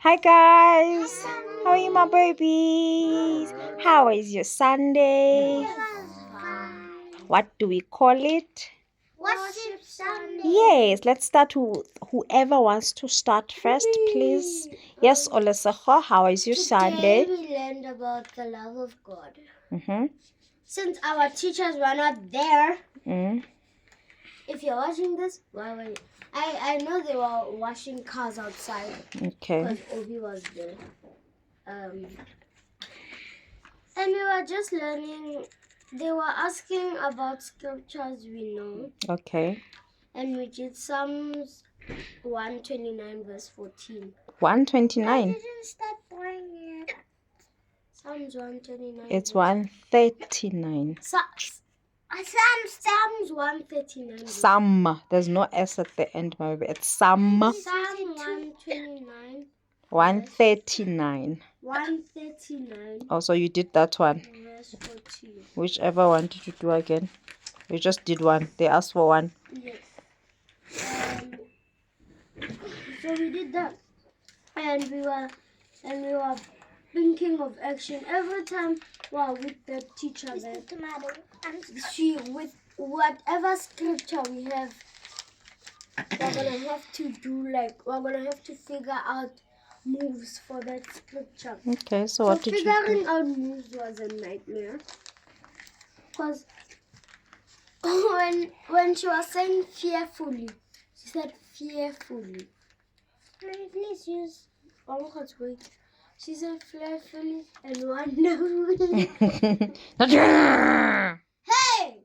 Hi guys, how are you my babies? How is your Sunday? What do we call it? Worship Sunday. Yes, let's start with whoever wants to start first, please. Yes, Olesejo, how is your Sunday? Today we learned about the love of God. Mm-hmm. Since our teachers were not there, Mm. if you're watching this, why were you? I know they were washing cars outside Okay. because Obi was there. And we were just learning. They were asking about scriptures we know, Okay. and we did Psalms 129 verse 14. 129. didn't start pouring yet. Psalms 129. It's 139. Psalms 139. Some. There's no S at the end, my baby. It's some. Psalm 129. 139. 139. Oh, so you did that one. Verse 14. Whichever one did you do again? You just did one. They asked for one. Yes. So we did that, and we were thinking of action every time. Wow, with the teacher there. She with whatever scripture we have, we're gonna have to do we're gonna have to figure out moves for that scripture. Okay, so what did you do? Figuring out moves was a nightmare, because when she was saying fearfully, she said fearfully. Please use Uncle wait. She said fearfully and wonderfully. Hey!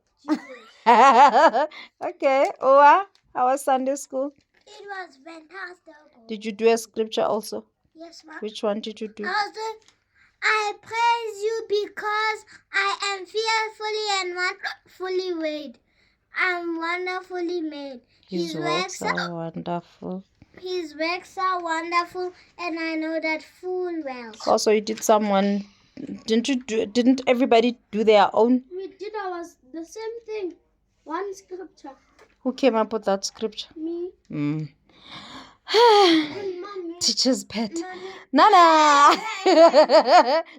Okay, Oa, how was Sunday school? It was fantastic. Did you do a scripture also? Yes, ma'am. Which one did you do? I praise you because I am fearfully and wonderfully made. I'm wonderfully made. His works are wonderful. His works are wonderful, and I know that full well. Also, you did someone. Didn't everybody do their own? We did the same thing. One scripture. Who came up with that scripture? Me. Teacher's pet. Nana!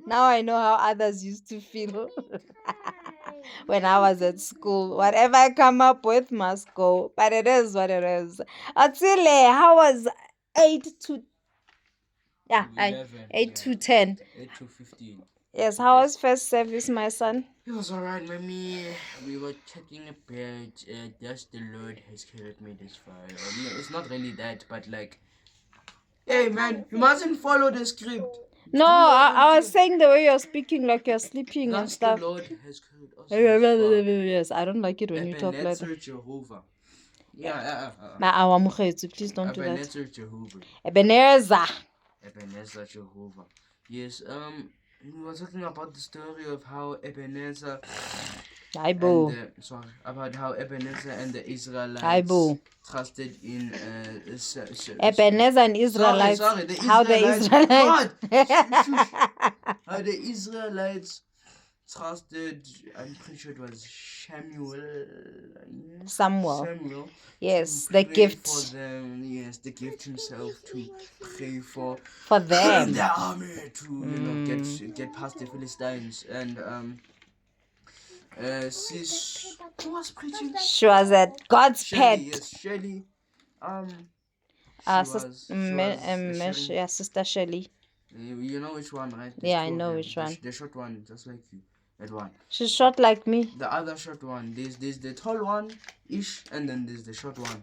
Now I know how others used to feel when I was at school. Whatever I come up with must go. But it is what it is. Atsile, how was 8 to 8 to 10? 8 to 15. Yes, how was first service, my son? It was alright, mommy. We were chatting about thus the Lord has carried me this far. It's not really that, but hey man, you mustn't follow the script. No, I was saying the way you're speaking, like you're sleeping and stuff. The Lord has carried us this far. Yes, I don't like it when you talk like that. Ebenezer Jehovah. Yeah. Please don't do that. Ebenezer Jehovah. Ebenezer Jehovah. Yes, we were talking about the story of how Ebenezer about how Ebenezer and the Israelites trusted in Ebenezer and Israelites. Sorry, the how the Israelites how the Israelites trusted, I'm pretty sure it was Samuel. Yes, the gift for them. Yes, the gift himself to pray for them. The army to get past the Philistines. And who was preaching? She was at God's pet. Yes, Shelly. Sister Shelly. You know which one, right? Yeah, I know which one. The short one, just like you. That one. She's short like me. The other short one. There's the tall one ish, and then there's the short one.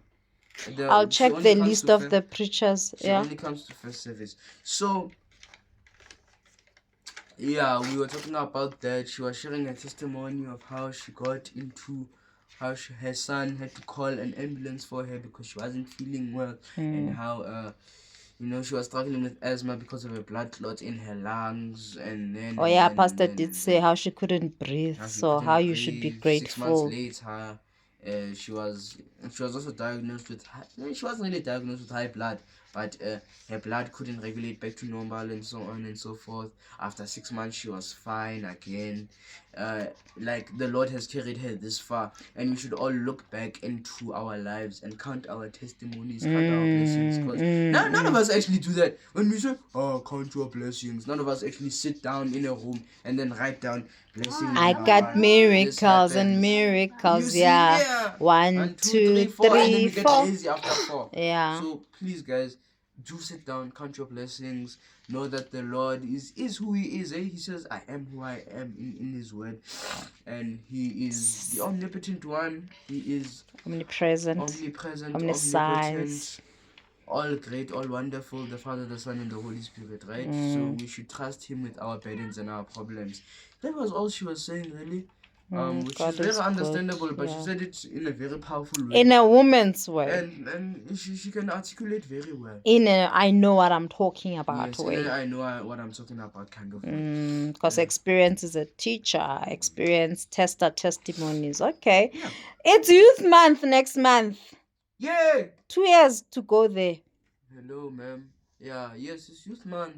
I'll check the list of the preachers. Yeah. When it comes to first service. So yeah, we were talking about that. She was sharing a testimony of how she got into her son had to call an ambulance for her because she wasn't feeling well, and how she was struggling with asthma because of a blood clot in her lungs, and then Pastor did say how she couldn't breathe, how you should be grateful. 6 months later, she was also diagnosed with she wasn't really diagnosed with high blood, but her blood couldn't regulate back to normal and so on and so forth. After 6 months, she was fine again. Like the Lord has carried her this far, and we should all look back into our lives and count our testimonies, count our blessings, because none of us actually do that. When we say, "Oh, count your blessings," none of us actually sit down in a room and then write down blessing. I got miracles and miracles, yeah. 1, 2, 3, and then we get 4. lazy after 4. Yeah. So please, guys, do sit down, count your blessings, know that the Lord is who He is. He says, "I am who I am" in His word, and He is the omnipotent one. He is Omnipresent, omnipresent, omniscience, omnipotent, all great, all wonderful, the Father, the Son, and the Holy Spirit, right? So we should trust Him with our burdens and our problems. That was all she was saying, really. Which God is very is understandable, good, but yeah. she said it in a very powerful way. in a woman's way. And she can articulate very well. In a I know what I'm talking about Yes, way. and I know what I'm talking about, kind of way. Because experience is a teacher. Experience, tester, testimonies. Okay. Yeah. It's Youth Month next month. Yay! 2 years to go there. Hello, ma'am. Yeah, yes, it's Youth Month.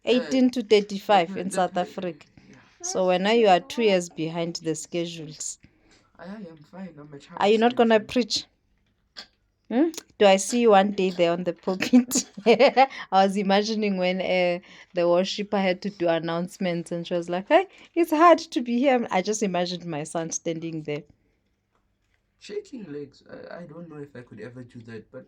18 to 35 in That- South that- Africa. Yeah. So when now you are 2 years behind the schedules. I am fine. I'm a child. Are you not going to preach? Do I see you one day there on the pulpit? I was imagining when the worshiper had to do announcements and she was like, "Hey, it's hard to be here." I just imagined my son standing there. Shaking legs. I don't know if I could ever do that, but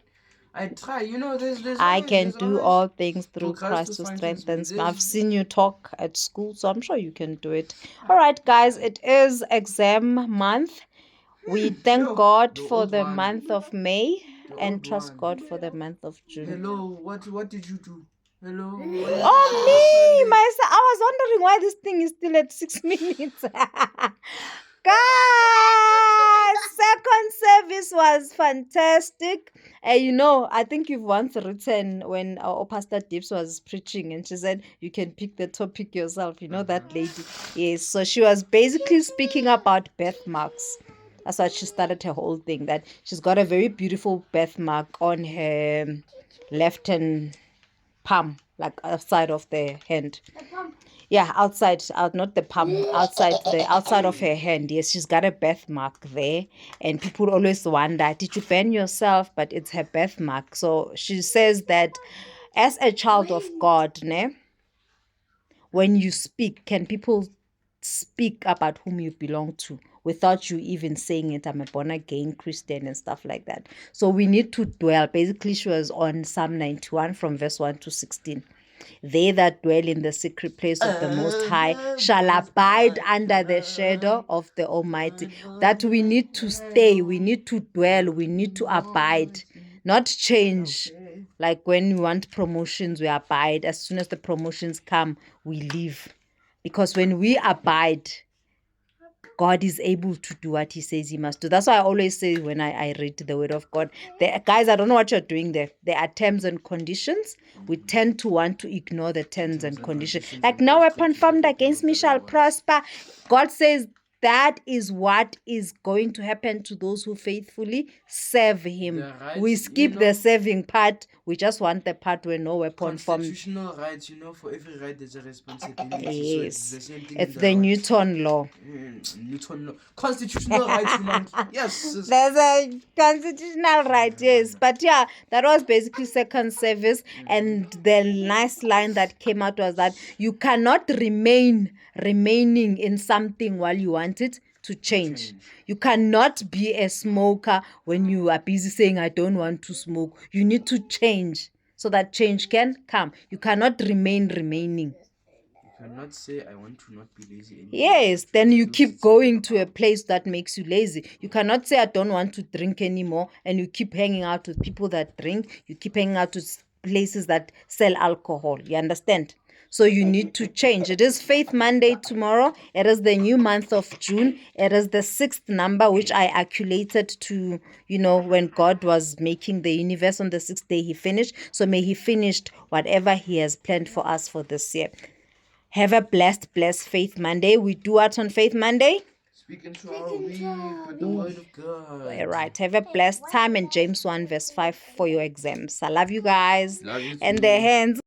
I try. You know, there's I always- can there's do always- all things through Christ Christ who who strengthens strengthens me. me. I've There's- seen you talk at school, so I'm sure you can do it. All right, guys, it is exam month. We thank Yo, God the for old the one. month of May The and old trust one. God for the month of June. Hello, what did you do? Hello. Oh, me, myself. I was wondering why this thing is still at 6 minutes. Guys, second service was fantastic. You know, I think you've once written when our Pastor Dips was preaching and she said you can pick the topic yourself. You know that lady? Yes, so she was basically speaking about birthmarks. That's why she started her whole thing, that she's got a very beautiful birthmark on her left hand palm, like outside of the hand. Yeah, outside, not the palm, outside of her hand. Yes, she's got a birthmark there, and people always wonder, did you burn yourself? But it's her birthmark. So she says that as a child of God, ne, when you speak, can people speak about whom you belong to without you even saying it? I'm a born again Christian and stuff like that. So we need to dwell. Basically, she was on Psalm 91 from verse 1 to 16. They that dwell in the secret place of the Most High shall abide under the shadow of the Almighty. That we need to stay, we need to dwell, we need to abide, not change. Like when we want promotions, we abide. As soon as the promotions come, we leave. Because when we abide, God is able to do what He says He must do. That's why I always say when I read the Word of God, guys, I don't know what you're doing there. There are terms and conditions. We tend to want to ignore the terms and conditions. Like, no weapon formed against me shall prosper. God says that is what is going to happen to those who faithfully serve Him. Right, We skip the serving part. We just want the part where no weapon formed. Constitutional rights, for every right there's a responsibility. Yes. So it's the same thing. It's in the law. Newton law. Newton law. Constitutional rights, human. Yes. There's a constitutional right, yes. But yeah, that was basically second service. And the nice line that came out was that you cannot remaining in something while you want it to change. You cannot be a smoker when you are busy saying, I don't want to smoke. You need to change so that change can come. You cannot remaining. You cannot say, I want to not be lazy anymore. Yes, then you keep going to a place that makes you lazy. You cannot say, I don't want to drink anymore, and you keep hanging out with people that drink. You keep hanging out with places that sell alcohol. You understand? So you need to change. It is Faith Monday tomorrow. It is the new month of June. It is the 6th number, which I calculated to, when God was making the universe on the 6th day, He finished. So may He finish whatever He has planned for us for this year. Have a blessed Faith Monday. We do what on Faith Monday? Speak into Speak our into week our with the week. word of God. All right. Have a blessed time, and James 1 verse 5 for your exams. I love you guys. Love you And too. the hands.